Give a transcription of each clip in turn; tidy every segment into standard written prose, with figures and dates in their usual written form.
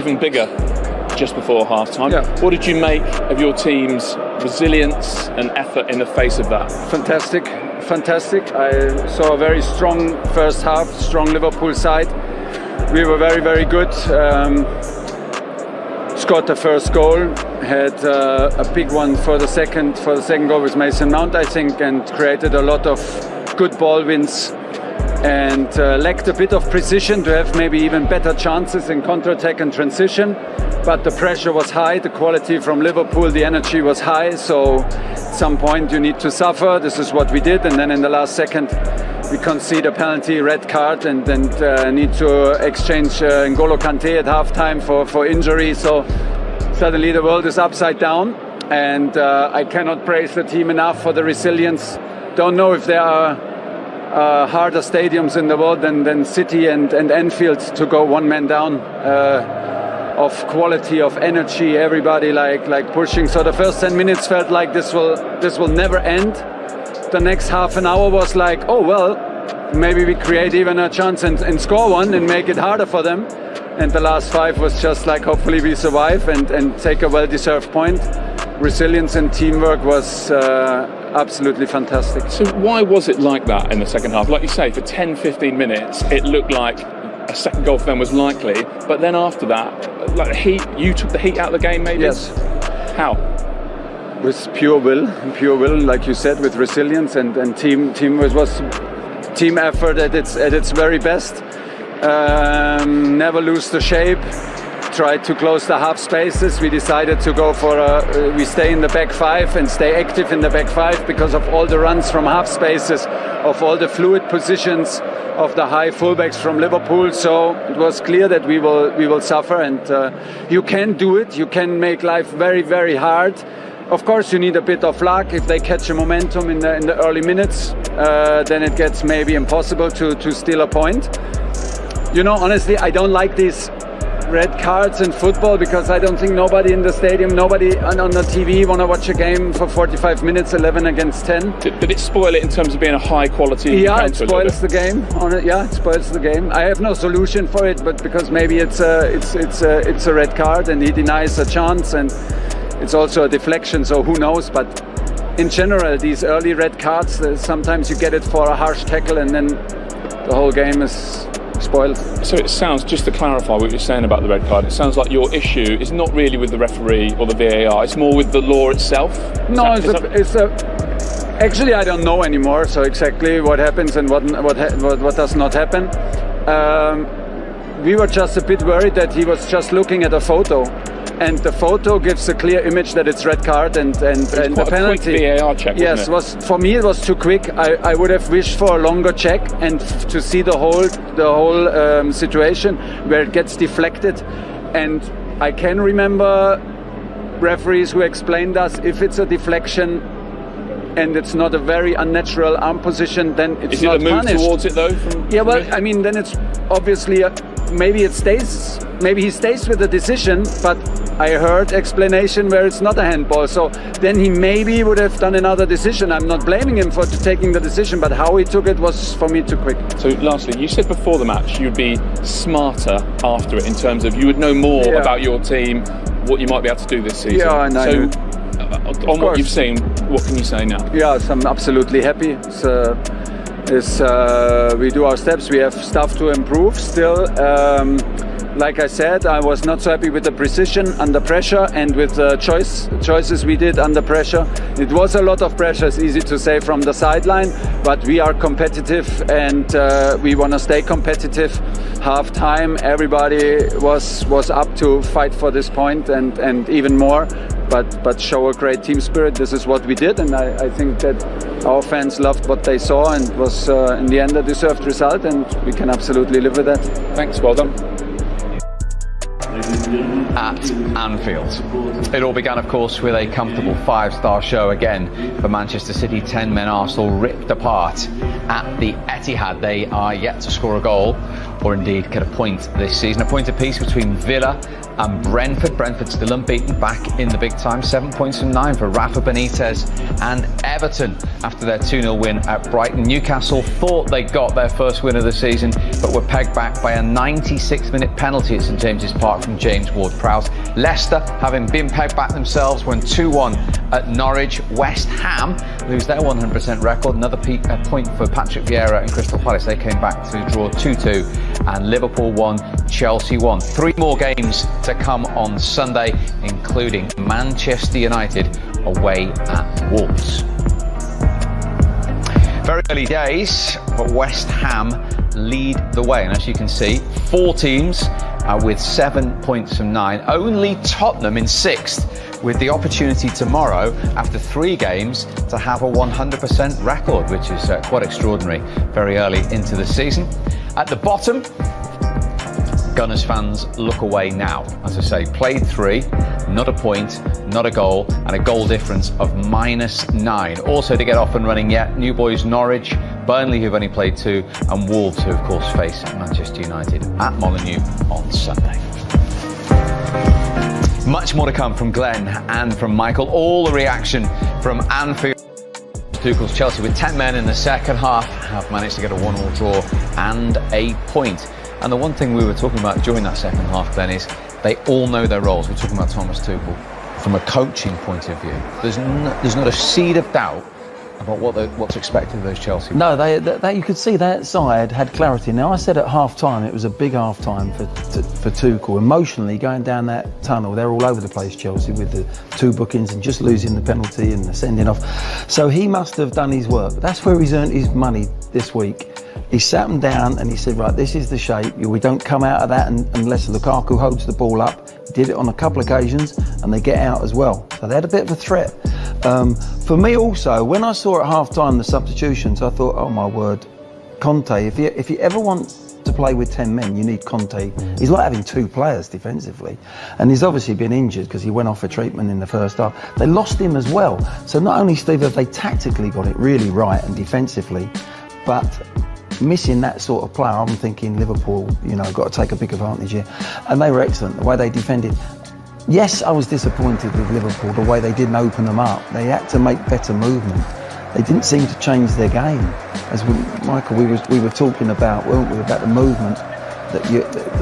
Even bigger just before half-time. Yeah. What did you make of your team's resilience and effort in the face of that? Fantastic. I saw a very strong first half, strong Liverpool side. We were very, very good. Scored the first goal, had a big one for the second goal with Mason Mount, I think, and created a lot of good ball wins. And lacked a bit of precision to have maybe even better chances in counter-attack and transition. But the pressure was high, the quality from Liverpool, the energy was high. So at some point you need to suffer. This is what we did. And then in the last second, we concede a penalty, red card, and need to exchange N'Golo Kante at halftime for injury. So suddenly the world is upside down. And I cannot praise the team enough for the resilience. Don't know if there are harder stadiums in the world than City and Anfield to go one man down, of quality, of energy, everybody like pushing. So the first 10 minutes felt like this will never end. The next half an hour was like, oh well, maybe we create even a chance and score one and make it harder for them. And the last 5 was just like, hopefully we survive and take a well-deserved point. Resilience and teamwork was absolutely fantastic. So why was it like that in the second half? Like you say, for 10-15 minutes it looked like a second goal for them was likely, but then after that, like you took the heat out of the game maybe? Yes. How? With pure will, like you said, with resilience and team was team effort at its very best. Never lose the shape. Tried to close the half spaces. We decided to go for we stay in the back 5 and stay active in the back 5 because of all the runs from half spaces, of all the fluid positions of the high fullbacks from Liverpool. So it was clear that we will suffer, and you can do it. You can make life very, very hard. Of course, you need a bit of luck. If they catch a momentum in the early minutes, then it gets maybe impossible to steal a point. You know, honestly, I don't like these red cards in football because I don't think nobody in the stadium, nobody on the TV want to watch a game for 45 minutes, 11 against 10. Did it spoil it in terms of being a high quality? Yeah, it spoils the game. Yeah, it spoils the game. I have no solution for it, but because maybe it's a red card and he denies a chance, and it's also a deflection, so who knows. But in general, these early red cards, sometimes you get it for a harsh tackle and then the whole game is spoiled. So it sounds, just to clarify what you're saying about the red card, it sounds like your issue is not really with the referee or the VAR, it's more with the law itself? No, actually I don't know anymore, so exactly what happens and what does not happen. We were just a bit worried that he was just looking at a photo, and the photo gives a clear image that it's red card and the penalty. Quick VAR check, yes, for me it was too quick. I would have wished for a longer check and to see the whole situation where it gets deflected. And I can remember referees who explained us, if it's a deflection and it's not a very unnatural arm position, then it's not punished. Is it a move towards it though? Yeah, well, I mean, then it's obviously maybe he stays with the decision, but I heard explanation where it's not a handball, so then he maybe would have done another decision. I'm not blaming him for taking the decision, but how he took it was for me too quick. So lastly, you said before the match you'd be smarter after it, in terms of you would know more about your team, what you might be able to do this season. Yeah, and so on what you've seen, what can you say now? Yes, I'm absolutely happy. We do our steps. We have stuff to improve still. Like I said, I was not so happy with the precision under pressure and with the choices we did under pressure. It was a lot of pressure, it's easy to say from the sideline, but we are competitive and we want to stay competitive. Half time, everybody was up to fight for this point and even more, but show a great team spirit. This is what we did, and I think that our fans loved what they saw, and was in the end a deserved result, and we can absolutely live with that. Thanks, well done. At Anfield. It all began, of course, with a comfortable 5-star show again for Manchester City. 10 men Arsenal ripped apart at the Etihad. They are yet to score a goal or indeed get a point this season. A point apiece between Villa and Brentford still unbeaten, back in the big time. 7 points from 9 for Rafa Benitez and Everton after their 2-0 win at Brighton. Newcastle thought they got their first win of the season, but were pegged back by a 96-minute penalty at St James's Park from James Ward-Prowse. Leicester, having been pegged back themselves, won 2-1 at Norwich. West Ham lose their 100% record. Another point for Patrick Vieira and Crystal Palace. They came back to draw 2-2, and Liverpool won, Chelsea won. 3 more games to come on Sunday, including Manchester United away at Wolves. Very early days, but West Ham lead the way, and as you can see, 4 teams with 7 points from 9. Only Tottenham in 6th, with the opportunity tomorrow, after 3 games, to have a 100% record, which is quite extraordinary very early into the season. At the bottom, Gunners fans look away now. As I say, played 3, not a point, not a goal, and a goal difference of -9. Also to get off and running yet, new boys Norwich, Burnley, who've only played 2, and Wolves, who of course face Manchester United at Molineux on Sunday. Much more to come from Glenn and from Michael. All the reaction from Anfield. Tuchel's Chelsea, with 10 men in the second half, have managed to get a 1-1 draw and a point. And the one thing we were talking about during that second half, Glenn, is they all know their roles. We're talking about Thomas Tuchel. From a coaching point of view, there's not a seed of doubt about what's expected of those Chelsea. No, they you could see that side had clarity. Now, I said at half-time it was a big half-time for Tuchel. Emotionally, going down that tunnel, they're all over the place, Chelsea, with the 2 bookings and just losing the penalty and the sending off. So he must have done his work. That's where he's earned his money this week. He sat them down and he said, right, this is the shape. We don't come out of that unless Lukaku holds the ball up. He did it on a couple of occasions, and they get out as well. So they had a bit of a threat. For me also, when I saw at half-time the substitutions, I thought, oh my word, Conte, if you ever want to play with 10 men, you need Conte. He's like having 2 players defensively. And he's obviously been injured because he went off for treatment in the first half. They lost him as well. So not only, Steve, have they tactically got it really right and defensively, but missing that sort of player, I'm thinking Liverpool, got to take a big advantage here. And they were excellent, the way they defended. Yes, I was disappointed with Liverpool, the way they didn't open them up. They had to make better movement. They didn't seem to change their game. As Michael, we were talking about, weren't we, about the movement, that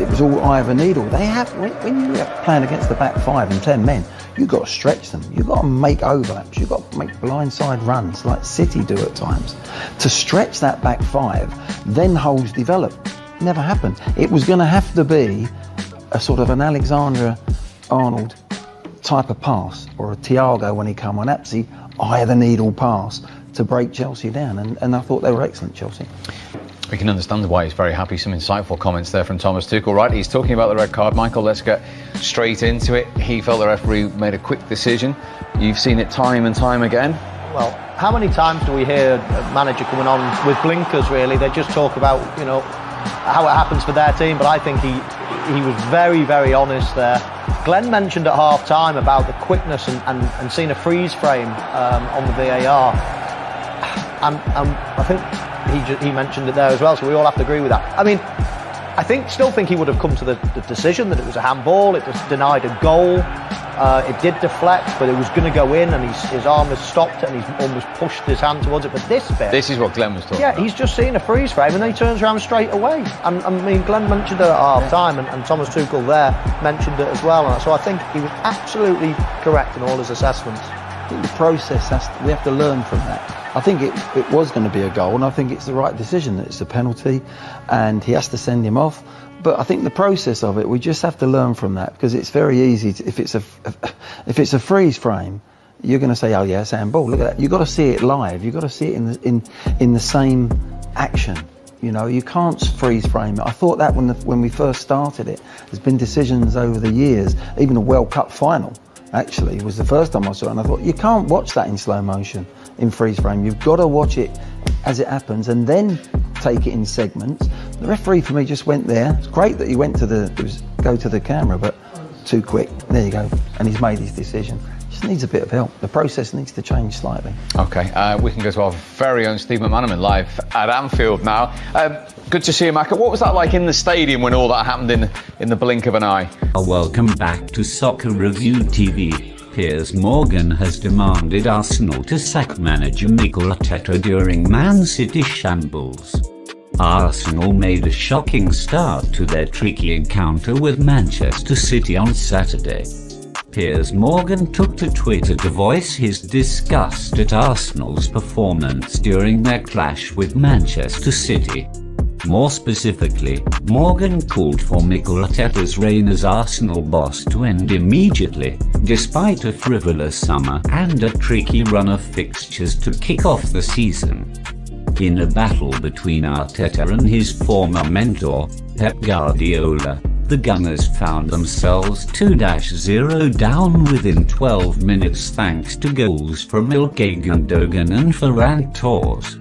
it was all eye of a needle. They have, when you're playing against the back 5 and 10 men, you've got to stretch them. You've got to make overlaps. You've got to make blindside runs like City do at times. To stretch that back 5, then holes develop. Never happened. It was going to have to be a sort of an Alexander-Arnold type of pass, or a Thiago when he come on, absolutely eye of the needle pass to break Chelsea down. And I thought they were excellent, Chelsea. We can understand why he's very happy. Some insightful comments there from Thomas Tuchel. Right, he's talking about the red card. Michael, let's get straight into it. He felt the referee made a quick decision. You've seen it time and time again. Well, how many times do we hear a manager coming on with blinkers, really? They just talk about, how it happens for their team, but I think he was very, very honest there. Glenn mentioned at half-time about the quickness and seeing a freeze frame on the VAR. And I think he mentioned it there as well, so we all have to agree with that. I mean, still think he would have come to the decision that it was a handball. It just denied a goal. It did deflect, but it was going to go in, and his arm has stopped it, and he's almost pushed his hand towards it. But this is what Glenn was talking about. Yeah, he's just seen a freeze frame, and then he turns around straight away. And Glenn mentioned it at half-time, and Thomas Tuchel there mentioned it as well. And so I think he was absolutely correct in all his assessments. I think the process we have to learn from that. I think it was going to be a goal, and I think it's the right decision that it's a penalty, and he has to send him off. But I think the process of it, we just have to learn from that, because it's very easy to, if it's a freeze frame, you're going to say, oh yeah, it's handball. Look at that. You've got to see it live. You've got to see it in the same action. You can't freeze frame it. I thought that when we first started it. There's been decisions over the years, even a World Cup final. Actually, it was the first time I saw it, and I thought, you can't watch that in slow motion, in freeze frame. You've got to watch it as it happens and then take it in segments. The referee for me just went there. It's great that he went to go to the camera, but too quick. There you go. And he's made his decision. just needs a bit of help. The process needs to change slightly. Okay, we can go to our very own Steve McManaman live at Anfield now. Good to see you, Macca. What was that like in the stadium when all that happened in the blink of an eye? Welcome back to Soccer Review TV. Piers Morgan has demanded Arsenal to sack manager Mikel Arteta during Man City shambles. Arsenal made a shocking start to their tricky encounter with Manchester City on Saturday. Piers Morgan took to Twitter to voice his disgust at Arsenal's performance during their clash with Manchester City. More specifically, Morgan called for Mikel Arteta's reign as Arsenal boss to end immediately, despite a frivolous summer and a tricky run of fixtures to kick off the season. In a battle between Arteta and his former mentor, Pep Guardiola, the Gunners found themselves 2-0 down within 12 minutes thanks to goals from Ilkay Gundogan and Ferran Torres.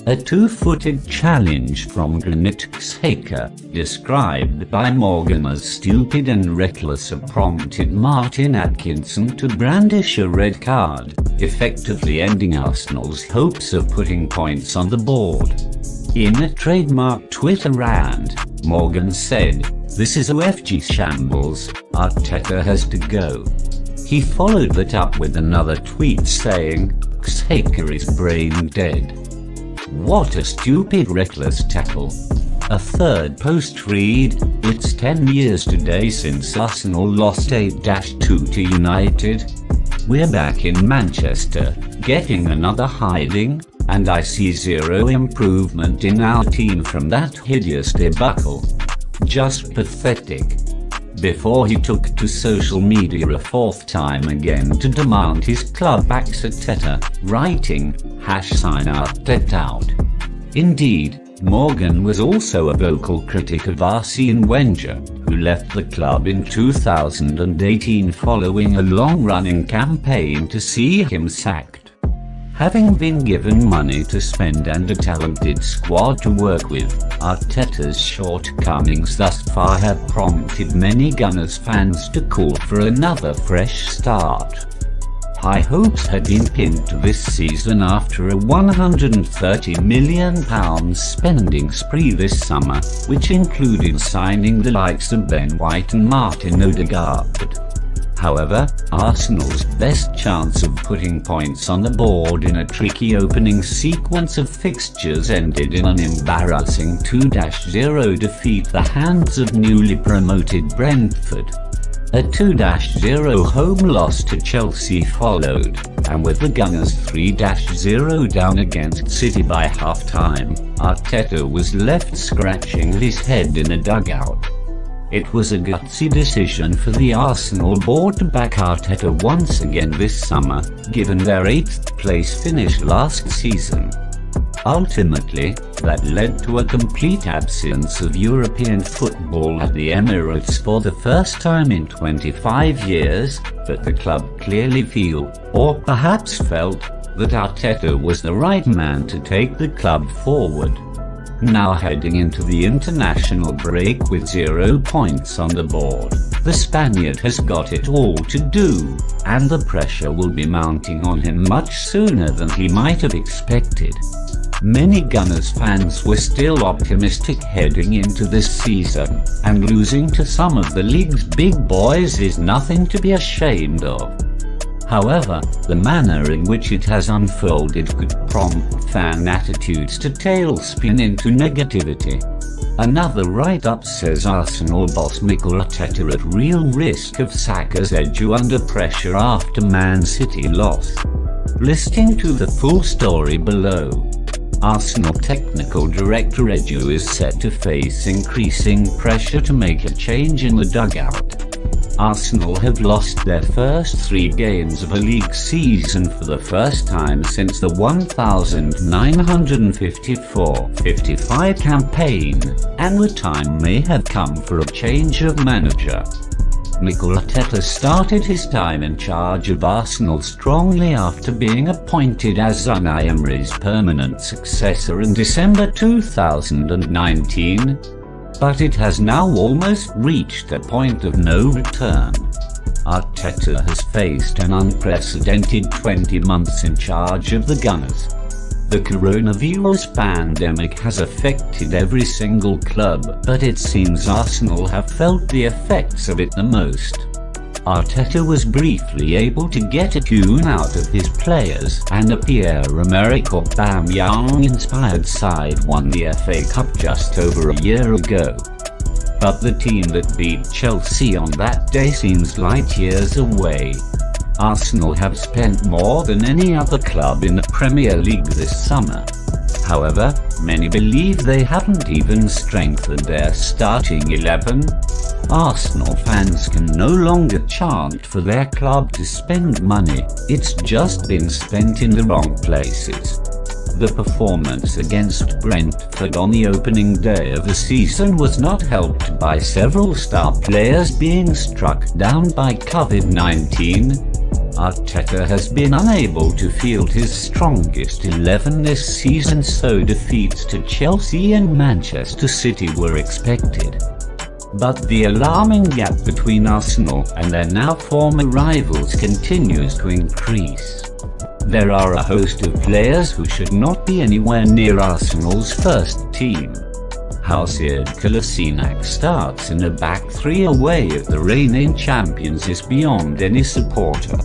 A two-footed challenge from Granit Xhaka, described by Morgan as stupid and reckless, prompted Martin Atkinson to brandish a red card, effectively ending Arsenal's hopes of putting points on the board. In a trademark Twitter rant, Morgan said, "This is OFG shambles, Arteta has to go." He followed that up with another tweet saying, "Xhaka is brain dead. What a stupid, reckless tackle." A third post read, "It's 10 years today since Arsenal lost 8-2 to United. We're back in Manchester, getting another hiding, and I see zero improvement in our team from that hideous debacle. Just pathetic." Before he took to social media a fourth time again to demand his club backs Arteta, writing, #Arteta out. Indeed, Morgan was also a vocal critic of Arsene Wenger, who left the club in 2018 following a long-running campaign to see him sacked. Having been given money to spend and a talented squad to work with, Arteta's shortcomings thus far have prompted many Gunners fans to call for another fresh start. High hopes had been pinned to this season after a £130 million spending spree this summer, which included signing the likes of Ben White and Martin Odegaard. However, Arsenal's best chance of putting points on the board in a tricky opening sequence of fixtures ended in an embarrassing 2-0 defeat at the hands of newly promoted Brentford. A 2-0 home loss to Chelsea followed, and with the Gunners 3-0 down against City by half-time, Arteta was left scratching his head in a dugout. It was a gutsy decision for the Arsenal board to back Arteta once again this summer, given their 8th place finish last season. Ultimately, that led to a complete absence of European football at the Emirates for the first time in 25 years, but the club clearly feel, or perhaps felt, that Arteta was the right man to take the club forward. Now heading into the international break with 0 points on the board, the Spaniard has got it all to do, and the pressure will be mounting on him much sooner than he might have expected. Many Gunners fans were still optimistic heading into this season, and losing to some of the league's big boys is nothing to be ashamed of. However, the manner in which it has unfolded could prompt fan attitudes to tailspin into negativity. Another write-up says Arsenal boss Mikel Arteta at real risk of sack as Edu under pressure after Man City loss. Listening to the full story below. Arsenal technical director Edu is set to face increasing pressure to make a change in the dugout. Arsenal have lost their first 3 games of a league season for the first time since the 1954-55 campaign, and the time may have come for a change of manager. Mikel Arteta started his time in charge of Arsenal strongly after being appointed as Unai Emery's permanent successor in December 2019. But it has now almost reached a point of no return. Arteta has faced an unprecedented 20 months in charge of the Gunners. The coronavirus pandemic has affected every single club, but it seems Arsenal have felt the effects of it the most. Arteta was briefly able to get a tune out of his players, and a Pierre-Emerick Aubameyang-inspired side won the FA Cup just over a year ago. But the team that beat Chelsea on that day seems light years away. Arsenal have spent more than any other club in the Premier League this summer. However, many believe they haven't even strengthened their starting 11. Arsenal fans can no longer chant for their club to spend money, it's just been spent in the wrong places. The performance against Brentford on the opening day of the season was not helped by several star players being struck down by COVID-19. Arteta has been unable to field his strongest 11 this season, so defeats to Chelsea and Manchester City were expected. But the alarming gap between Arsenal and their now former rivals continues to increase. There are a host of players who should not be anywhere near Arsenal's first team. How Sead Kolasinac starts in a back three away at the reigning champions is beyond any supporter.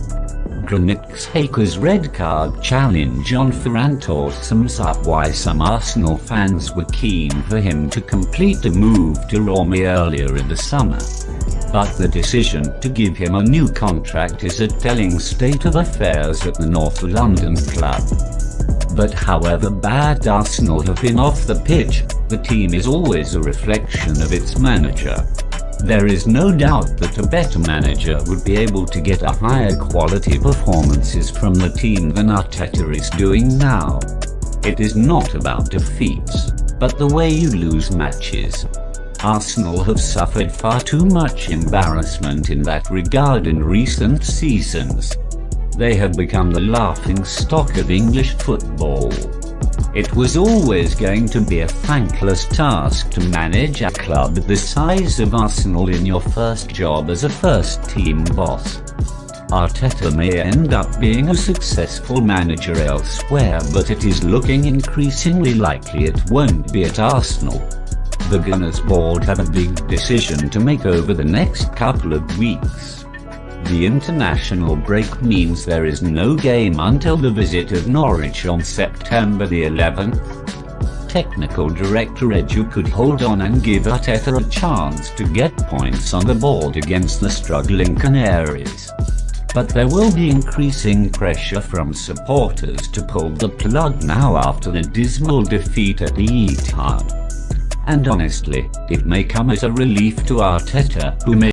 Granit Xhaka's red card challenge on Ferran Torres sums up why some Arsenal fans were keen for him to complete a move to Roma earlier in the summer. But the decision to give him a new contract is a telling state of affairs at the North London club. But however bad Arsenal have been off the pitch, the team is always a reflection of its manager. There is no doubt that a better manager would be able to get a higher quality performances from the team than Arteta is doing now. It is not about defeats, but the way you lose matches. Arsenal have suffered far too much embarrassment in that regard in recent seasons. They have become the laughingstock of English football. It was always going to be a thankless task to manage a club the size of Arsenal in your first job as a first-team boss. Arteta may end up being a successful manager elsewhere, but it is looking increasingly likely it won't be at Arsenal. The Gunners board have a big decision to make over the next couple of weeks. The international break means there is no game until the visit of Norwich on September the 11th. Technical Director Edu could hold on and give Arteta a chance to get points on the board against the struggling Canaries. But there will be increasing pressure from supporters to pull the plug now after the dismal defeat at the Etihad. And honestly, it may come as a relief to Arteta, who may